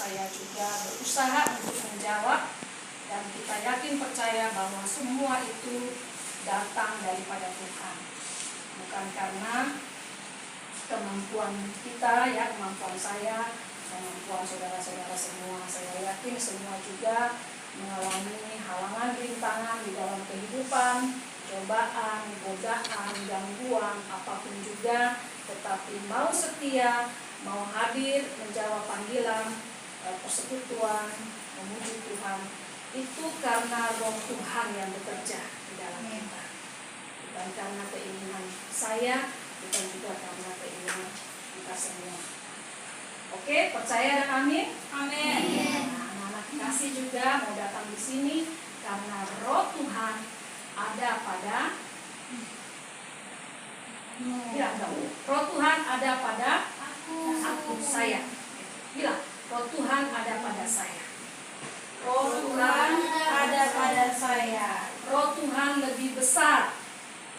saya juga berusaha untuk menjawab, dan kita yakin percaya bahwa semua itu datang daripada Tuhan, bukan karena kemampuan kita, ya, kemampuan saya, kemampuan saudara-saudara semua. Saya yakin semua juga mengalami halangan rintangan di dalam kehidupan, cobaan, godaan, gangguan, apapun juga, tetapi mau setia, mau hadir, menjawab panggilan, persekutuan, memuji Tuhan, itu karena Roh Tuhan yang bekerja di dalam kita, bukan karena keinginan saya, bukan juga karena keinginan kita semua. Oke, percaya dan amin? Amin. Nah, anak-anak kasih juga mau datang di sini karena Roh Tuhan ada pada Roh Tuhan ada pada aku, saya. Bilang, Roh Tuhan ada pada saya. Roh Tuhan ada pada saya. Roh Tuhan lebih besar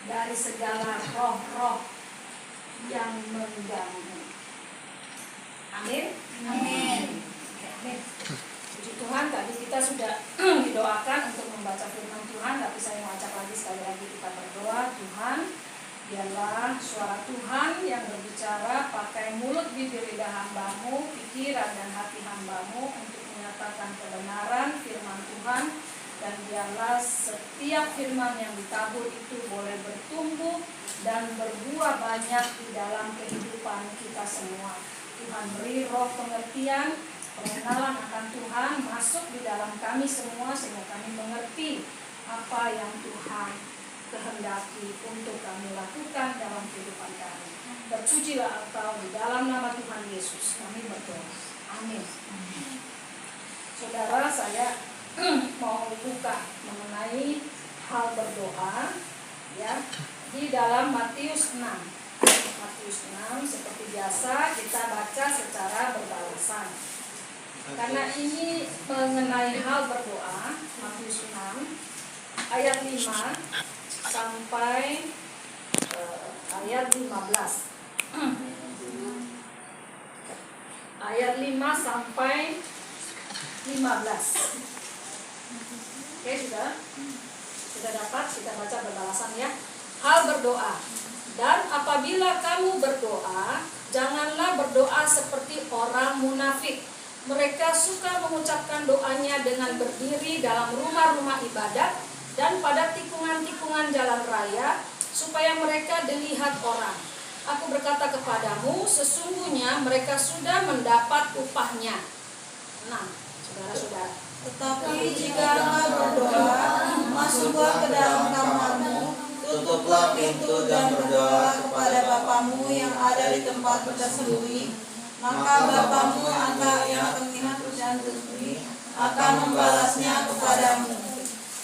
dari segala roh-roh yang mengganggu. Amin. Amin. Amin. Puji Tuhan, tadi kita sudah didoakan untuk membaca firman Tuhan, tapi saya mau ajak lagi sekali lagi kita berdoa. Tuhan, biarlah suara Tuhan yang berbicara pakai mulut bibir lidah hamba-Mu, pikiran dan hati hamba-Mu untuk menyatakan kebenaran firman Tuhan, dan biarlah setiap firman yang ditabur itu boleh bertumbuh dan berbuah banyak di dalam kehidupan kita semua. Tuhan beri roh pengertian, pengenalan akan Tuhan masuk di dalam kami semua, sehingga kami mengerti apa yang Tuhan kehendaki untuk kami lakukan dalam kehidupan kami. Terpujilah Engkau di dalam nama Tuhan Yesus kami berdoa. Amin. Saudara, saya mau buka mengenai hal berdoa, ya, di dalam Matius 6. Matius 6 seperti biasa kita baca secara berbalasan. Karena ini mengenai hal berdoa, Matius 6 ayat 5 sampai ayat 15. Ayat 5 sampai 15. Oke, sudah dapat, kita baca berbalasan, ya. Hal berdoa. Dan apabila kamu berdoa, janganlah berdoa seperti orang munafik. Mereka suka mengucapkan doanya dengan berdiri dalam rumah-rumah ibadat dan pada tikungan-tikungan jalan raya, supaya mereka dilihat orang. Aku berkata kepadamu, sesungguhnya mereka sudah mendapat upahnya. Nah, saudara-saudara, tetapi jika engkau berdoa, masuklah ke dalam kamarmu, tutuplah pintu dan berdoa kepada Bapamu yang ada di tempat tersembunyi. Maka Bapamu yang melihat pekerjaan tersembunyi akan membalasnya kepadamu.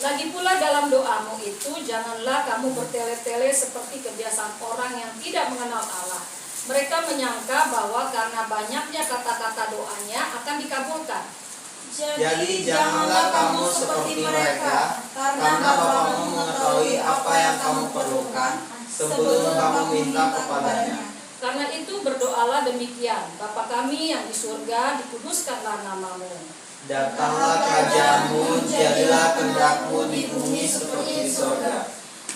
Lagi pula dalam doamu itu, janganlah kamu bertele-tele seperti kebiasaan orang yang tidak mengenal Allah. Mereka menyangka bahwa karena banyaknya kata-kata doanya akan dikabulkan. Jadi janganlah kamu seperti mereka, karena Bapamu mengetahui apa yang kamu perlukan sebelum kamu minta kepadanya. Karena itu berdoalah demikian, Bapa kami yang di surga, dikuduskanlah namamu. Datanglah kerajaanmu, jadilah kehendak-Mu di bumi seperti di surga.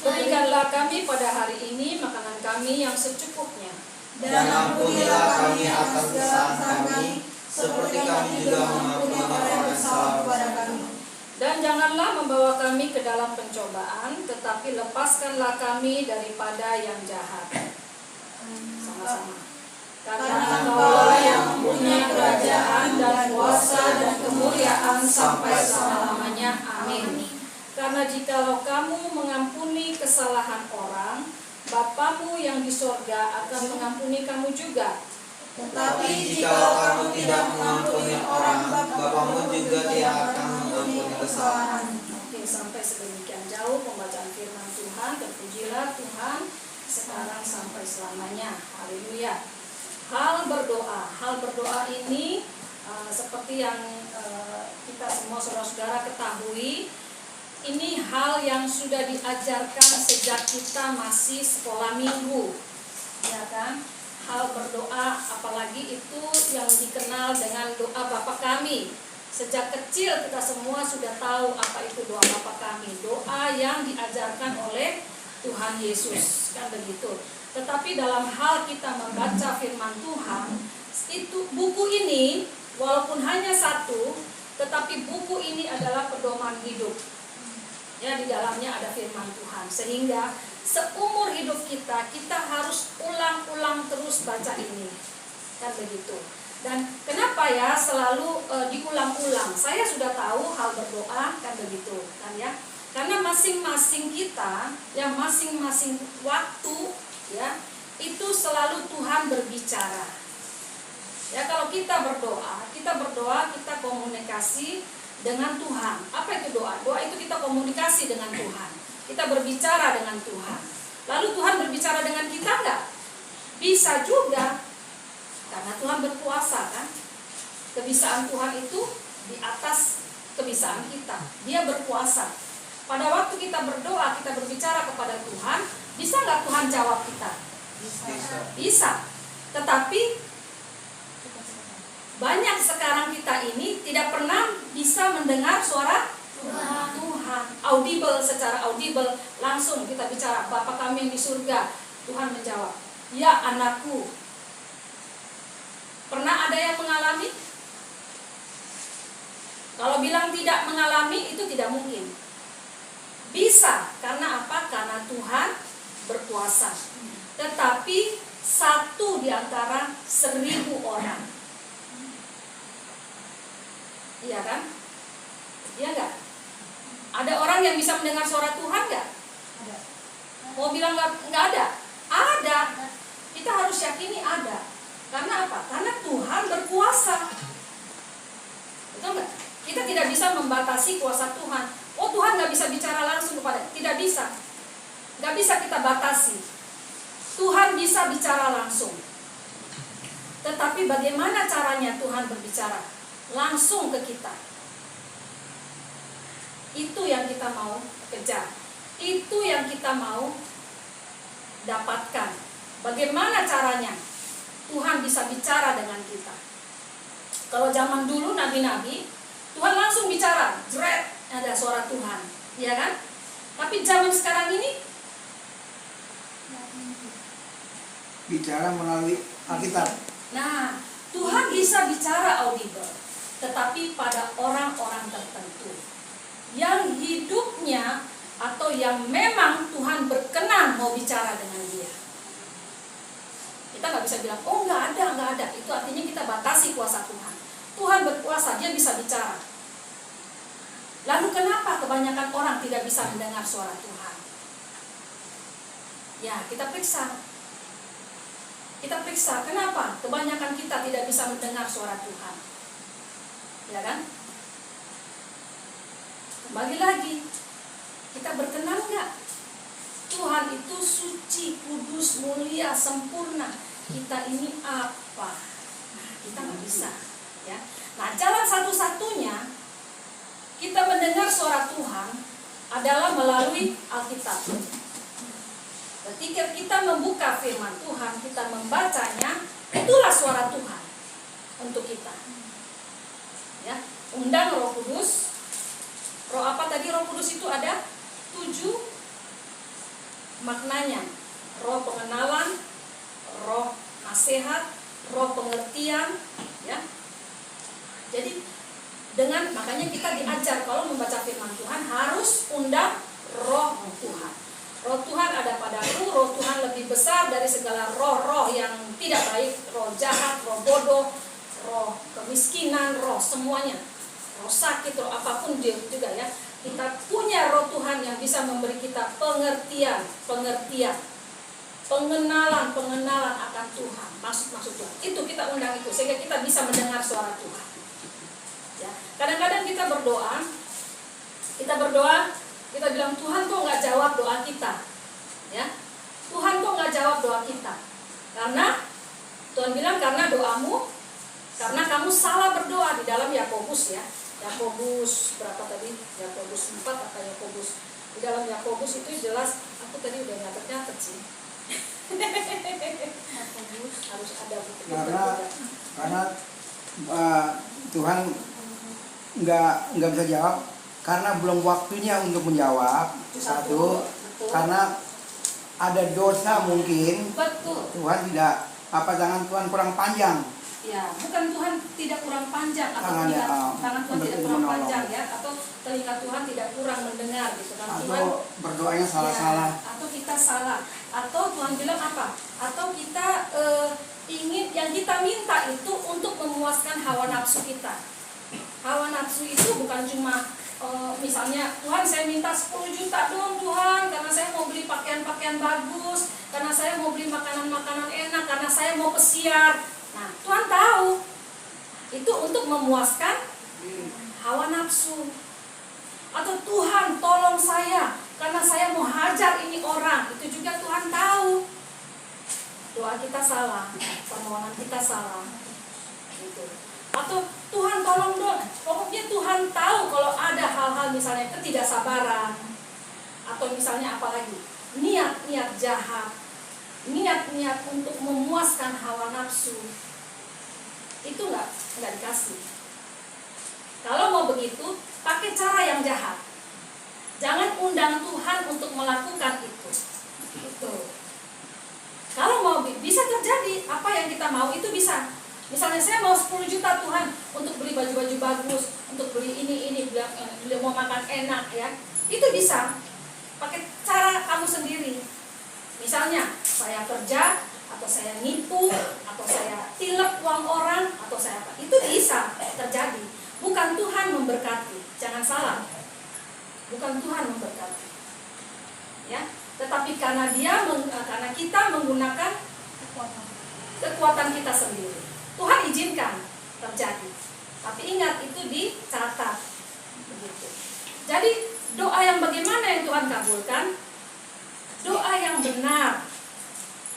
Berikanlah kami pada hari ini makanan kami yang secukupnya. Dan ampunilah kami akan kesalahan kami, seperti kami juga mengampuni orang yang bersalah kepada kami. Dan janganlah membawa kami ke dalam pencobaan, tetapi lepaskanlah kami daripada yang jahat. Sama-sama. Karena Engkaulah yang mempunyai kerajaan dan kuasa dan kemuliaan sampai selama-lamanya. Amin. Karena jikalau kamu mengampuni kesalahan orang, Bapamu yang di sorga akan mengampuni kamu juga. Tetapi jikalau kamu tidak mengampuni orang, Bapamu juga tidak akan mengampuni kesalahan. Oke, sampai sedemikian jauh pembacaan firman Tuhan. Terpujilah Tuhan sekarang sampai selamanya. Haleluya. Hal berdoa ini seperti yang kita semua saudara-saudara ketahui, ini hal yang sudah diajarkan sejak kita masih sekolah minggu, ya kan? hal berdoa, apalagi itu yang dikenal dengan doa Bapa Kami. Sejak kecil kita semua sudah tahu apa itu doa Bapa Kami, doa yang diajarkan oleh Tuhan Yesus, kan begitu. Tetapi dalam hal kita membaca firman Tuhan, itu buku ini walaupun hanya satu, tetapi buku ini adalah pedoman hidup. Ya, di dalamnya ada firman Tuhan, sehingga seumur hidup kita harus ulang-ulang terus baca ini, kan begitu. Dan kenapa ya selalu diulang-ulang? Saya sudah tahu hal berdoa, kan begitu, kan ya. Karena masing-masing kita, yang masing-masing waktu, ya, itu selalu Tuhan berbicara. Ya, kalau kita berdoa, kita komunikasi dengan Tuhan. Apa itu doa? Doa itu kita komunikasi dengan Tuhan. Kita berbicara dengan Tuhan. Lalu Tuhan berbicara dengan kita enggak? Bisa juga. Karena Tuhan berkuasa, kan? Kebisaan Tuhan itu di atas kebisaan kita. Dia berkuasa. Pada waktu kita berdoa, kita berbicara kepada Tuhan, bisa nggak Tuhan jawab kita? Bisa. Tetapi banyak sekarang kita ini tidak pernah bisa mendengar suara Tuhan. Audible, secara audible, langsung kita bicara, Bapa Kami yang di surga. Tuhan menjawab, ya anakku. Pernah ada yang mengalami? Kalau bilang tidak mengalami, itu tidak mungkin. Bisa, karena apa? Karena Tuhan berkuasa. Tetapi satu di antara 1000 orang. Iya kan? Iya enggak? Ada orang yang bisa mendengar suara Tuhan enggak? Ada. Mau bilang enggak ada? Ada. Kita harus yakini ada. Karena apa? Karena Tuhan berkuasa. Betul enggak? Kita tidak bisa membatasi kuasa Tuhan. Oh, Tuhan nggak bisa bicara langsung kepada, tidak bisa, nggak bisa kita batasi. Tuhan bisa bicara langsung. Tetapi bagaimana caranya Tuhan berbicara langsung ke kita? Itu yang kita mau kejar. Itu yang kita mau dapatkan. Bagaimana caranya Tuhan bisa bicara dengan kita? Kalau zaman dulu nabi-nabi, Tuhan langsung bicara, jret, ada suara Tuhan, ya kan? Tapi zaman sekarang ini bicara melalui Alkitab. Nah, Tuhan bisa bicara audible, tetapi pada orang-orang tertentu yang hidupnya atau yang memang Tuhan berkenan mau bicara dengan dia. Kita nggak bisa bilang, oh nggak ada. Itu artinya kita batasi kuasa Tuhan. Tuhan berkuasa, dia bisa bicara. Lalu kenapa kebanyakan orang tidak bisa mendengar suara Tuhan? Ya, kita periksa. Kenapa kebanyakan kita tidak bisa mendengar suara Tuhan? Ya kan? Kembali lagi, kita berkenan nggak? Tuhan itu suci, kudus, mulia, sempurna. Kita ini apa? Nah, kita nggak bisa. Ya. Nah, jalan satu-satunya kita mendengar suara Tuhan adalah melalui Alkitab. Ketika kita membuka firman Tuhan, kita membacanya, itulah suara Tuhan untuk kita. Ya, undang Roh Kudus. Roh apa tadi? Roh Kudus itu ada 7 maknanya. Roh pengenalan, roh nasihat, roh pengertian, ya. Jadi makanya kita diajar kalau membaca firman Tuhan harus undang roh Tuhan. Roh Tuhan ada padaku, roh Tuhan lebih besar dari segala roh-roh yang tidak baik, roh jahat, roh bodoh, roh kemiskinan, roh semuanya. Roh sakit, roh apapun dia juga ya. Kita punya roh Tuhan yang bisa memberi kita pengertian, pengenalan akan Tuhan, maksud Tuhan. Itu kita undang itu sehingga kita bisa mendengar suara Tuhan. Ya. Kadang-kadang kita berdoa, kita bilang Tuhan kok nggak jawab doa kita, ya. Tuhan kok nggak jawab doa kita? Karena Tuhan bilang karena kamu salah berdoa di dalam Yakobus ya. Yakobus berapa tadi? Yakobus 4 atau Yakobus? Di dalam Yakobus itu jelas, aku tadi udah nyatet sih. Harus ada bukti. Karena Tuhan nggak bisa jawab karena belum waktunya untuk menjawab. Satu, Betul. karena ada dosa mungkin. Betul. Tuhan tidak tangan Tuhan kurang panjang. Ya, bukan Tuhan tidak kurang panjang atau Tangannya, tangan Tuhan tidak untuk kurang menolong. panjang ya, atau telinga Tuhan tidak kurang mendengar gitu kan. Tuhan Atau berdoanya salah-salah. ya, atau kita salah, atau Tuhan bilang apa? Atau kita ingin yang kita minta itu untuk memuaskan hawa nafsu kita. Hawa nafsu itu bukan cuma misalnya Tuhan saya minta 10 juta dong Tuhan, karena saya mau beli pakaian-pakaian bagus, karena saya mau beli makanan-makanan enak, karena saya mau pesiar. Nah, Tuhan tahu itu untuk memuaskan hawa nafsu. Atau Tuhan tolong saya karena saya mau hajar ini orang, itu juga Tuhan tahu. Doa kita salah, permohonan kita salah gitu. Atau Tuhan tolong dong, pokoknya Tuhan tahu kalau ada hal-hal misalnya ketidaksabaran, atau misalnya apalagi niat-niat jahat, niat-niat untuk memuaskan hawa nafsu, itu nggak dikasih. Kalau mau begitu, pakai cara yang jahat. Jangan undang Tuhan untuk melakukan itu. Itu. Kalau mau bisa terjadi, apa yang kita mau itu bisa. Misalnya saya mau 10 juta Tuhan untuk beli baju-baju bagus, untuk beli ini mau makan enak ya. Itu bisa. Pakai cara kamu sendiri. Misalnya saya kerja, atau saya nipu, atau saya tilep uang orang, atau saya apa. Itu bisa terjadi. Bukan Tuhan memberkati. Jangan salah. Bukan Tuhan memberkati. Ya, tetapi karena karena kita menggunakan kekuatan kita sendiri. Tuhan izinkan terjadi. Tapi ingat itu dicatat. Begitu. Jadi doa yang bagaimana yang Tuhan kabulkan? Doa yang benar.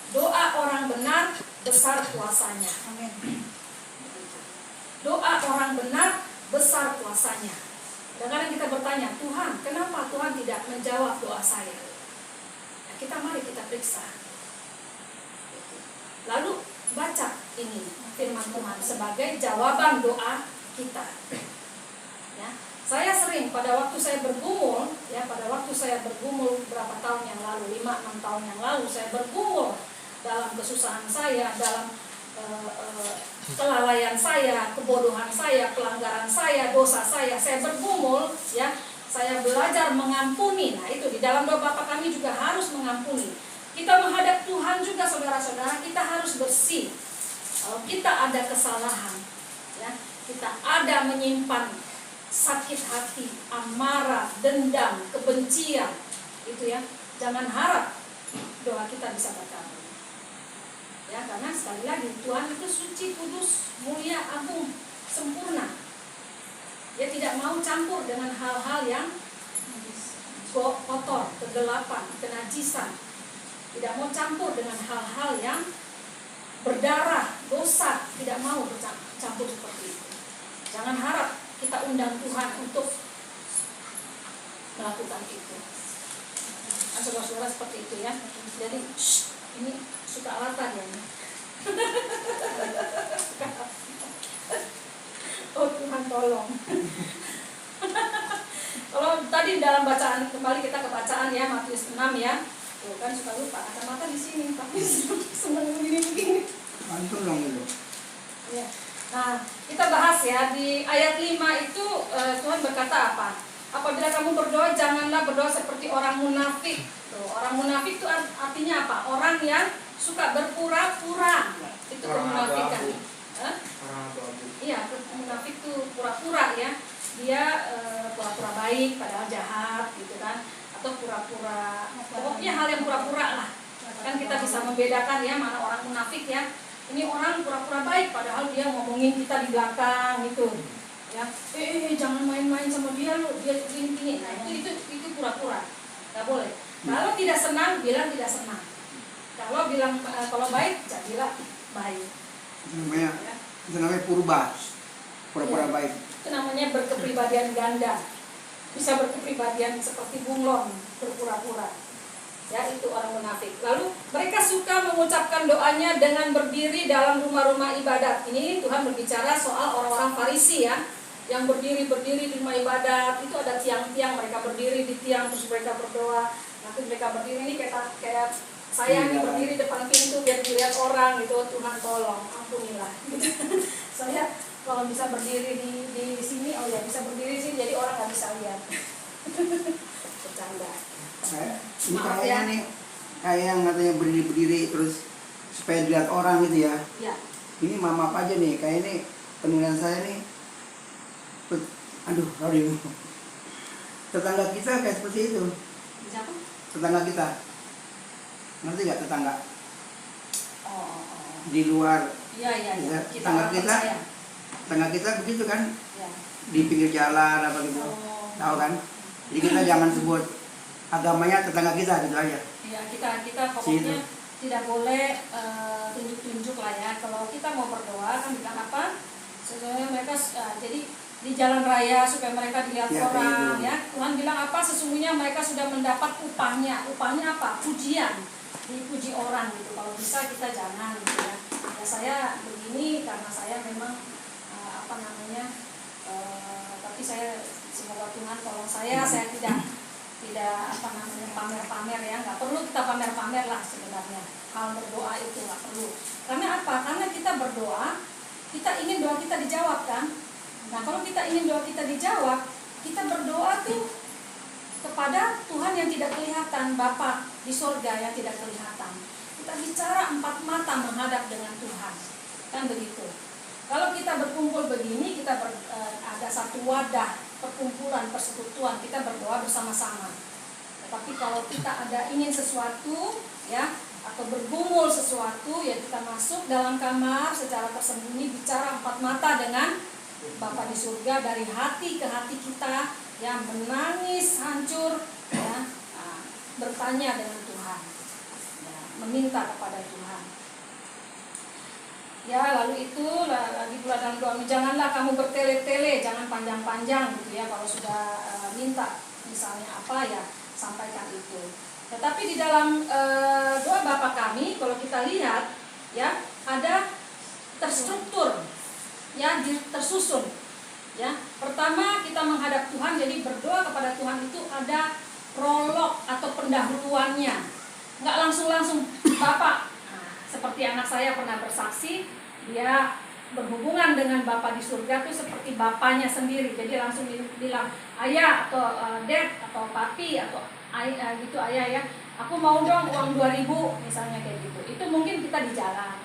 Doa orang benar besar kuasanya. Amin. Doa orang benar besar kuasanya. Kadang-kadang kita bertanya, Tuhan, kenapa Tuhan tidak menjawab doa saya? Nah, mari kita periksa. Lalu baca ini firman Tuhan sebagai jawaban doa kita. Ya, saya sering pada waktu saya bergumul, berapa tahun yang lalu, 5-6 tahun yang lalu, saya bergumul dalam kesusahan saya, dalam kelalaian saya, kebodohan saya, pelanggaran saya, dosa saya bergumul, ya. Saya belajar mengampuni. Nah, itu di dalam doa Bapa kami juga harus mengampuni. Kita menghadap Tuhan juga saudara-saudara, kita harus bersih. Kalau kita ada kesalahan, ya, kita ada menyimpan sakit hati, amarah, dendam, kebencian, itu ya. Jangan harap doa kita bisa berkabul. Ya, karena sekali lagi Tuhan itu suci, kudus, mulia, agung, sempurna. Dia tidak mau campur dengan hal-hal yang kotor, kegelapan, kenajisan. Tidak mau campur dengan hal-hal yang berdarah, dosa. Tidak mau campur seperti itu. Jangan harap kita undang Tuhan untuk melakukan itu. Nah, saudara-saudara seperti itu ya. Jadi ini suka alatan ya. Oh Tuhan tolong. Kalau tadi dalam bacaan, kembali kita ke bacaan ya, Matius 6 ya. Tuh kan suka lupa kacamata di sini, tapi seneng begini-begini. Mantul dong itu. Ya. Nah, kita bahas ya di ayat 5 itu Tuhan berkata apa? Apabila kamu berdoa, janganlah berdoa seperti orang munafik. Tuh, orang munafik itu artinya apa? Orang yang suka berpura-pura. Itu kemunafikan. Iya, munafik itu pura-pura ya. Dia pura-pura baik padahal jahat gitu kan. Atau pura-pura, pokoknya hal yang pura-pura lah. Kan kita bisa membedakan ya mana orang munafik ya. Ini orang pura-pura baik padahal dia ngomongin kita di belakang gitu. Ya, jangan main-main sama dia lo, dia gini-gini. Nah, itu pura-pura. Enggak boleh. Kalau tidak senang, bilang tidak senang. Kalau bilang kalau baik, jadilah baik. Itu namanya purba. Pura-pura Ya. baik. Itu namanya berkepribadian ganda. Bisa berkepribadian seperti bunglon, berpura-pura. Ya, itu orang munafik. Lalu mereka suka mengucapkan doanya dengan berdiri dalam rumah-rumah ibadat. Ini Tuhan berbicara soal orang-orang Farisi ya, yang berdiri di rumah ibadat. Itu ada tiang-tiang, mereka berdiri di tiang terus mereka berdoa. Nanti mereka berdiri ini kayak saya nih berdiri depan pintu biar dilihat orang gitu. Tuhan tolong, ampunilah. Saya kalau bisa berdiri di sini, oh ya bisa berdiri di sini jadi orang nggak bisa lihat. Bercanda. Ini Maaf kayaknya ya. nih, kayak yang katanya berdiri terus supaya dilihat orang gitu ya. Ya. Ini mama apa aja nih, kayak ini penulisan saya nih. Aduh, sorry. Tetangga kita kayak seperti itu. Siapa? Tetangga kita. Ngerti nggak tetangga? Oh. Di luar. Iya. Ya, Kita tetangga orang kita. percaya. Tetangga kita begitu kan, Ya. di pinggir jalan apa gitu. Oh. Tahu kan? Jadi kita jangan sebut agamanya tetangga kita gitu aja. Ya, kita pokoknya tidak boleh tunjuk-tunjuk lah ya. Kalau kita mau berdoa kan bilang apa? Sebenarnya mereka jadi di jalan raya supaya mereka dilihat Ya, orang itu. ya. Tuhan bilang apa? Sesungguhnya mereka sudah mendapat upahnya. Upahnya apa? Pujian. Dipuji orang gitu. Kalau bisa kita jangan gitu ya. Ya saya begini karena saya memang tapi saya semoga Tuhan tolong saya tidak pamer-pamer ya, nggak perlu kita pamer-pamer lah sebenarnya. Hal berdoa itu nggak perlu. Karena apa? Karena kita berdoa, kita ingin doa kita dijawab kan. Nah kalau kita ingin doa kita dijawab, kita berdoa tuh kepada Tuhan yang tidak kelihatan, Bapa di sorga yang tidak kelihatan. Kita bicara empat mata menghadap dengan Tuhan, kan begitu. Kalau kita berkumpul begini, kita ada satu wadah perkumpulan, persekutuan, kita berdoa bersama-sama. Tapi kalau kita ada ingin sesuatu, ya, atau bergumul sesuatu, ya kita masuk dalam kamar secara tersembunyi, bicara empat mata dengan Bapa di surga dari hati ke hati kita, yang menangis hancur, ya, bertanya dengan Tuhan, ya, meminta kepada Tuhan. Ya, lalu itu lagi pula dalam doa, janganlah kamu bertele-tele, jangan panjang-panjang gitu ya. Kalau sudah minta misalnya apa ya, sampaikan itu. Tetapi di dalam doa Bapa kami, kalau kita lihat ya, ada terstruktur, ya, tersusun. Ya, pertama kita menghadap Tuhan, jadi berdoa kepada Tuhan itu ada prolog atau pendahuluannya. Nggak langsung Bapak. Seperti anak saya pernah bersaksi, dia berhubungan dengan Bapa di surga itu seperti bapaknya sendiri. Jadi langsung bilang, ayah atau dad atau papi atau ayah gitu, ayah ya, aku mau dong uang 2.000 misalnya kayak gitu. Itu mungkin kita di jalan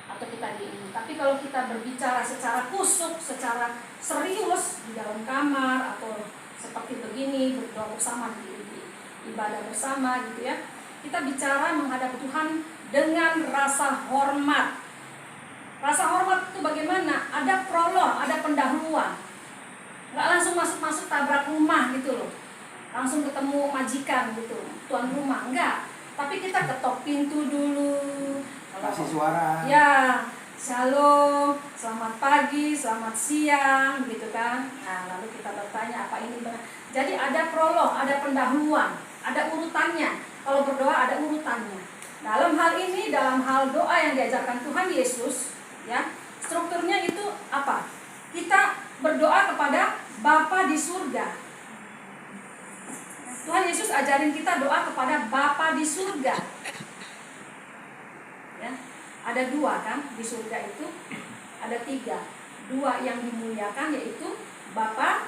atau kita di ini. Tapi kalau kita berbicara secara kusuk, secara serius di dalam kamar atau seperti begini, berdoa bersama di ibadah bersama gitu ya, kita bicara menghadap Tuhan dengan rasa hormat. Rasa hormat itu bagaimana? Ada prolog, ada pendahuluan. Nggak langsung masuk tabrak rumah gitu loh. Langsung ketemu majikan gitu, tuan rumah, enggak. Tapi kita ketok pintu dulu. Kasih suara. Ya, shalom, selamat pagi, selamat siang gitu kan. Nah, lalu kita bertanya apa ini benar. Jadi ada prolog, ada pendahuluan, ada urutannya. Kalau berdoa ada urutannya. Dalam hal ini, dalam hal doa yang diajarkan Tuhan Yesus, ya, strukturnya itu apa? Kita berdoa kepada Bapa di surga. Tuhan Yesus ajarin kita doa kepada Bapa di surga. Ya, ada 2 kan di surga itu, ada 3. 2 yang dimuliakan yaitu Bapa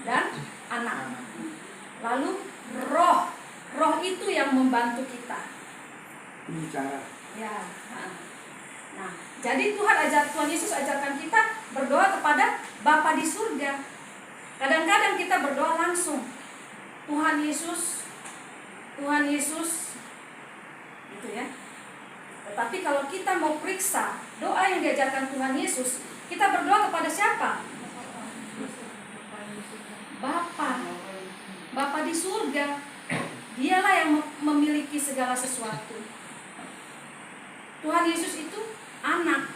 dan Anak. Lalu Roh itu yang membantu kita. Bicara. Ya. Nah, jadi Tuhan Yesus ajarkan kita berdoa kepada Bapa di surga. Kadang-kadang kita berdoa langsung, Tuhan Yesus, gitu ya. Tetapi kalau kita mau periksa doa yang diajarkan Tuhan Yesus, kita berdoa kepada siapa? Bapa di surga. Dialah yang memiliki segala sesuatu. Tuhan Yesus itu anak.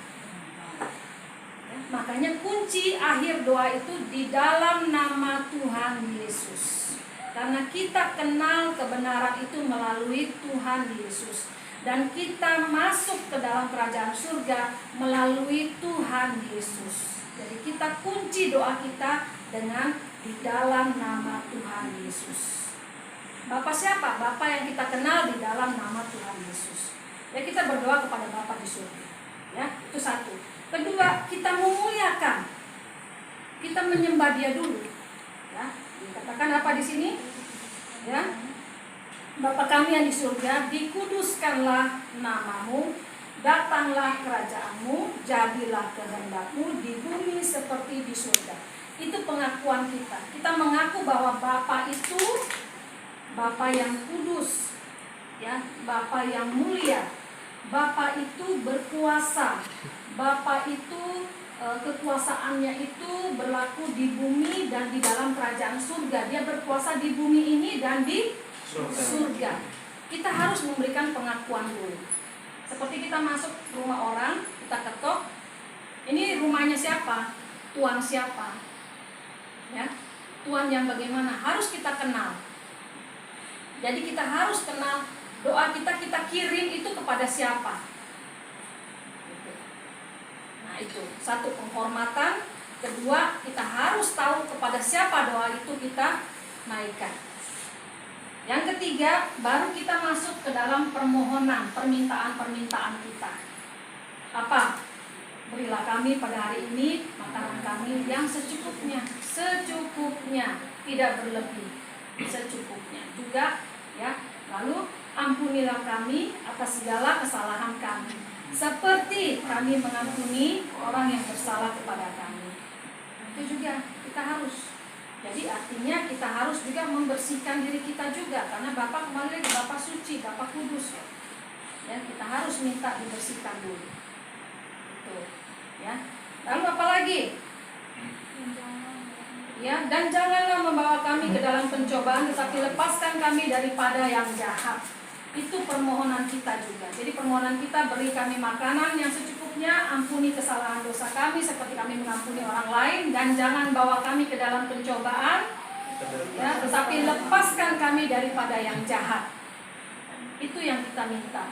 Ya, makanya kunci akhir doa itu di dalam nama Tuhan Yesus. Karena kita kenal kebenaran itu melalui Tuhan Yesus. Dan kita masuk ke dalam kerajaan surga melalui Tuhan Yesus. Jadi kita kunci doa kita dengan di dalam nama Tuhan Yesus. Bapa siapa? Bapa yang kita kenal di dalam nama Tuhan Yesus. Ya, kita berdoa kepada Bapa di surga. Ya, itu satu. Kedua, kita memuliakan. Kita menyembah Dia dulu. Ya, dikatakan apa di sini? Ya. Bapa kami yang di surga, dikuduskanlah namamu, datanglah kerajaanmu, jadilah kehendakmu di bumi seperti di surga. Itu pengakuan kita. Kita mengaku bahwa Bapa itu Bapa yang kudus, ya, Bapa yang mulia. Bapa itu berkuasa. Bapa itu kekuasaannya itu berlaku di bumi dan di dalam kerajaan surga. Dia berkuasa di bumi ini dan di surga. Kita harus memberikan pengakuan dulu. Seperti kita masuk rumah orang, kita ketok. Ini rumahnya siapa? Tuan siapa? Ya, Tuan yang bagaimana? Harus kita kenal. Jadi kita harus kenal doa kita kirim itu kepada siapa. Nah itu, satu penghormatan. Kedua, kita harus tahu kepada siapa doa itu kita naikkan. Yang ketiga, baru kita masuk ke dalam permohonan, permintaan-permintaan kita. Apa? Berilah kami pada hari ini makanan kami yang secukupnya, tidak berlebih, secukupnya juga, ya. Lalu ampunilah kami atas segala kesalahan kami, seperti kami mengampuni orang yang bersalah kepada kami. Itu juga kita harus. Jadi artinya kita harus juga membersihkan diri kita juga, karena Bapa kembali lagi Bapa suci, Bapa kudus. Ya, kita harus minta dibersihkan dulu. Tuh, ya. Lalu apa lagi? Ya, dan janganlah membawa kami ke dalam pencobaan, tetapi lepaskan kami daripada yang jahat. Itu permohonan kita juga. Jadi permohonan kita, beri kami makanan yang secukupnya, ampuni kesalahan dosa kami seperti kami mengampuni orang lain, dan jangan bawa kami ke dalam pencobaan, ya, tetapi lepaskan kami daripada yang jahat. Itu yang kita minta.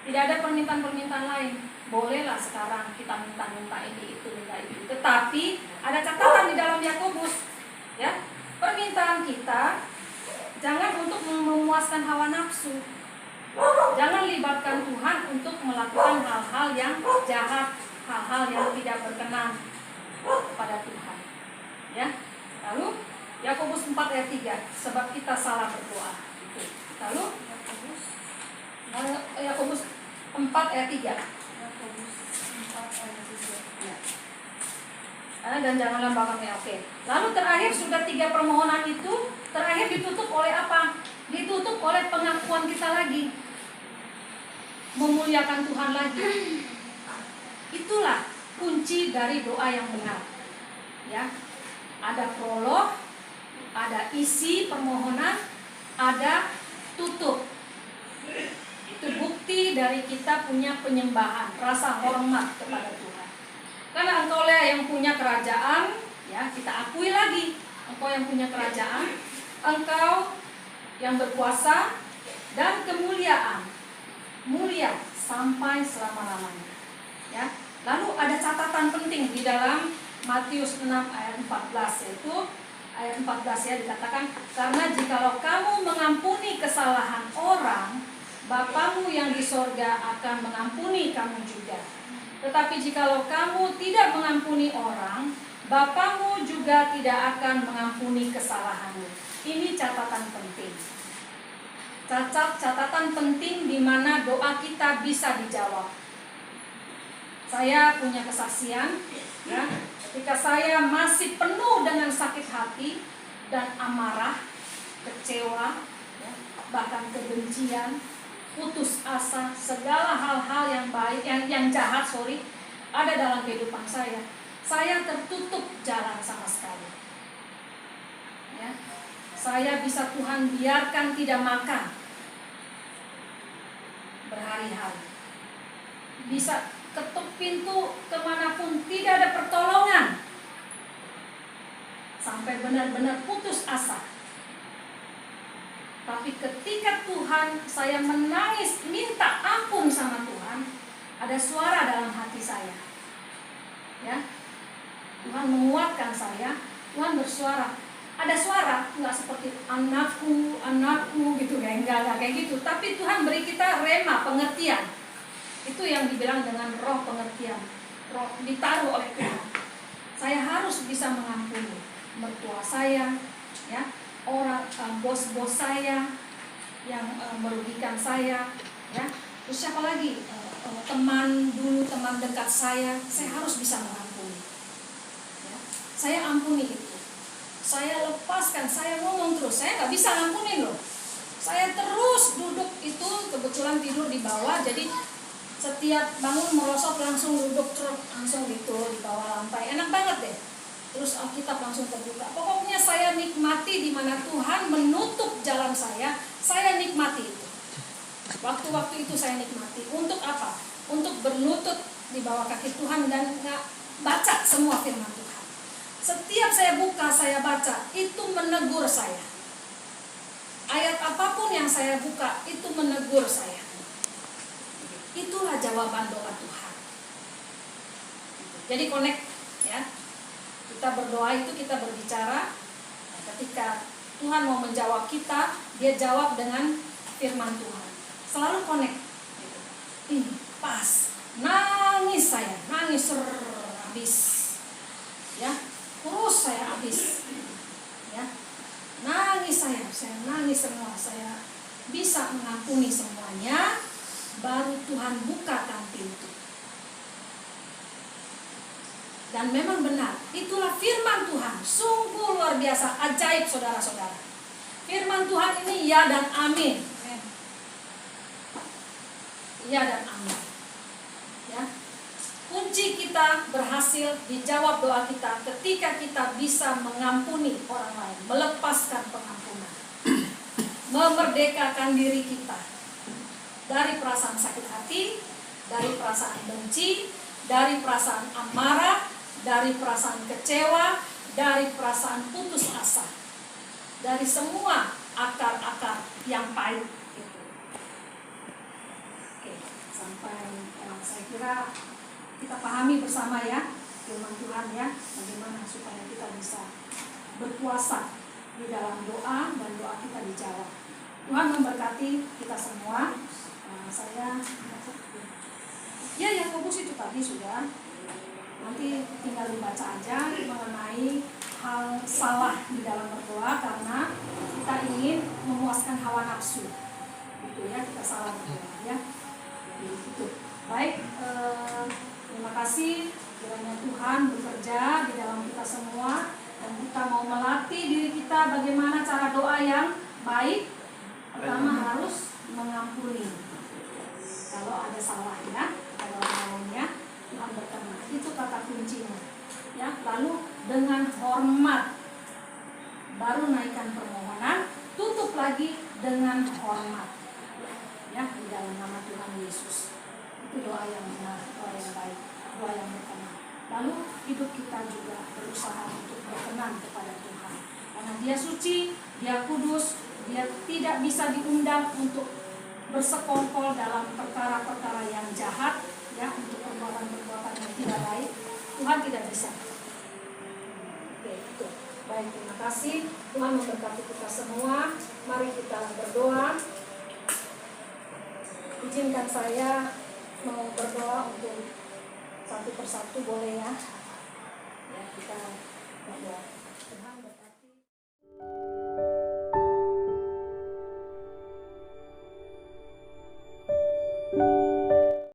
Tidak ada permintaan-permintaan lain. Bolehlah sekarang kita minta ini, itu, minta itu. Tetapi ada catatan di dalam Yakobus, ya. Permintaan kita jangan untuk memuaskan hawa nafsu. Jangan libatkan Tuhan untuk melakukan hal-hal yang jahat, hal-hal yang tidak berkenan kepada Tuhan. Ya. Lalu Yakobus 4 ayat 3, sebab kita salah berdoa. Lalu Yakobus 4 ayat 3. Dan janganlah bahkan oke. Lalu terakhir sudah 3 permohonan itu terakhir ditutup oleh apa? Ditutup oleh pengakuan kita lagi, memuliakan Tuhan lagi. Itulah kunci dari doa yang benar. Ya, ada prolog, ada isi permohonan, ada tutup. Itu bukti dari kita punya penyembahan, rasa hormat kepada Tuhan. Karena engkaulah yang punya kerajaan, ya, kita akui lagi, engkau yang punya kerajaan, engkau yang berkuasa dan kemuliaan, mulia sampai selama-lamanya. Ya. Lalu ada catatan penting di dalam Matius 6 ayat 14, yaitu ayat 14 ya, dikatakan, karena jikalau kamu mengampuni kesalahan orang, Bapamu yang di sorga akan mengampuni kamu juga. Tetapi jikalau kamu tidak mengampuni orang, Bapamu juga tidak akan mengampuni kesalahanmu. Ini catatan penting. Catatan penting di mana doa kita bisa dijawab. Saya punya kesaksian, ya, ketika saya masih penuh dengan sakit hati dan amarah, kecewa, ya, bahkan kebencian, putus asa, segala hal-hal yang baik, yang jahat, ada dalam kehidupan saya. Saya tertutup jalan sama sekali. Ya. Saya bisa Tuhan biarkan tidak makan berhari-hari. Bisa ketuk pintu kemanapun, tidak ada pertolongan. Sampai benar-benar putus asa. Tapi ketika Tuhan, saya menangis, minta ampun sama Tuhan, ada suara dalam hati saya. Ya, Tuhan menguatkan saya, Tuhan bersuara. Ada suara, nggak seperti anakku, anakku gitu, enggak kayak gitu. Tapi Tuhan beri kita rema, pengertian. Itu yang dibilang dengan roh pengertian. Roh ditaruh oleh Tuhan. Saya harus bisa mengampuni mertua saya, ya, orang bos-bos saya yang merugikan saya, ya. Terus siapa lagi? Teman dekat saya harus bisa mengampuni. Ya. Saya ampuni itu. Saya lepaskan, saya ngomong terus. Saya nggak bisa ngampunin loh. Saya terus duduk itu, kebetulan tidur di bawah, jadi setiap bangun merosot langsung duduk langsung gitu di bawah lantai. Enak banget deh. Terus Alkitab langsung terbuka. Pokoknya saya nikmati di mana Tuhan menutup jalan saya nikmati itu. Waktu-waktu itu saya nikmati. Untuk apa? Untuk berlutut di bawah kaki Tuhan dan baca semua firman Tuhan. Setiap saya buka, saya baca, itu menegur saya. Ayat apapun yang saya buka, itu menegur saya. Itulah jawaban doa Tuhan. Jadi connect, ya. Kita berdoa itu kita berbicara. Ketika Tuhan mau menjawab kita, Dia jawab dengan firman Tuhan. Selalu connect. Ini pas. Nangis saya, nangis habis. Ya, terus saya habis. Ya, nangis saya nangis semua. Saya bisa mengampuni semuanya. Baru Tuhan bukakan pintu. Dan memang benar, itulah firman Tuhan. Sungguh luar biasa, ajaib saudara-saudara. Firman Tuhan ini ya dan amin. Ya dan amin. Ya. Kunci kita berhasil dijawab doa kita ketika kita bisa mengampuni orang lain, melepaskan pengampunan, memerdekakan diri kita dari perasaan sakit hati, dari perasaan benci, dari perasaan amarah, dari perasaan kecewa, dari perasaan putus asa, dari semua akar-akar yang pahit itu. Oke, sampai saya kira kita pahami bersama ya firman Tuhan ya, bagaimana supaya kita bisa berpuasa di dalam doa dan doa kita dijawab. Tuhan memberkati kita semua. Saya ya Yakobus itu tadi sudah, nanti tinggal dibaca aja mengenai hal salah di dalam berdoa karena kita ingin memuaskan hawa nafsu, gitu ya, kita salah berdoa ya. Gitu. Baik, terima kasih kiranya Tuhan bekerja di dalam kita semua dan kita mau melatih diri kita bagaimana cara doa yang baik. Pertama harus mengampuni kalau ada salah ya, ada orang lainnya, Tuhan berkenan. Itu kata kuncinya. Ya, lalu dengan hormat baru naikkan permohonan, tutup lagi dengan hormat. Ya, di dalam nama Tuhan Yesus. Itu doa yang benar, doa yang baik, doa yang berkenan. Lalu hidup kita juga berusaha untuk berkenan kepada Tuhan. Karena Dia suci, Dia kudus, Dia tidak bisa diundang untuk bersekongkol dalam perkara-perkara yang jahat, ya, untuk perbuatan-perbuatan yang tidak baik. Tuhan tidak bisa. Oke, itu. Baik, terima kasih. Tuhan memberkati kita semua. Mari kita berdoa. Izinkan saya mau berdoa untuk satu persatu, boleh ya? Ya, kita berdoa. Tuhan